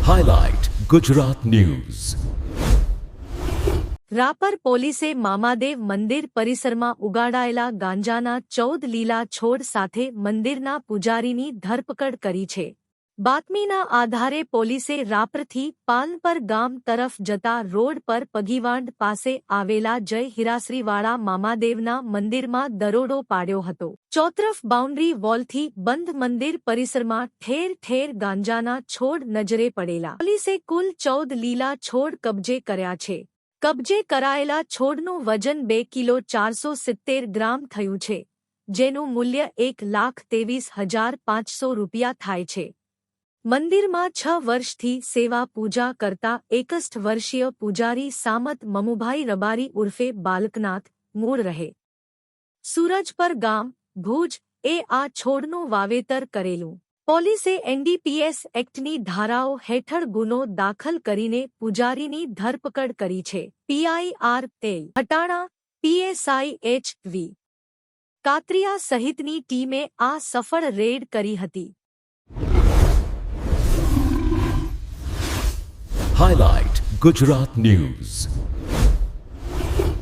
Highlight Gujarat News. Rapar પોલીસે મામાદેવ મંદિર પરિસરમાં ઉગાડાયેલા ગાંજાના 14 લીલા છોડ સાથે મંદિરના પૂજારીની ધરપકડ કરી છે. બાતમીના આધારે પોલીસે રાપરથી પાનપર ગામ તરફ જતા રોડ પર પગીવાંડ પાસે આવેલા જય હિરાશ્રીવાળા મામાદેવના મંદિરમાં દરોડો પાડ્યો હતો. ચોતરફ બાઉન્ડ્રી વોલથી બંધ મંદિર પરિસરમાં ઠેર ઠેર ગાંજાના છોડ નજરે પડેલા. પોલીસે કુલ 14 લીલા છોડ કબજે કર્યા છે. કબજે કરાયેલા છોડનું વજન 2 કિલો 470 ગ્રામ થયું છે, જેનું મૂલ્ય 1,23,500 રૂપિયા થાય છે. મંદિરમાં 6 વર્ષથી સેવા પૂજા કરતા 61 વર્ષીય પૂજારી સામત મમુભાઈ રબારી ઉર્ફે બાલકનાથ મૂળ રહે સૂરજપર ગામ ભુજ એ આ છોડનું વાવેતર કરેલું. પોલીસે એનડીપીએસ એક્ટની ધારાઓ હેઠળ ગુનો દાખલ કરીને પૂજારીની ધરપકડ કરી છે. પીઆઈ આર તેલ હટાણા, પીએસઆઈ એચ.વી. કાત્રિયા સહિતની ટીમે આ સફળ રેડ કરી હતી. Highlight Gujarat News.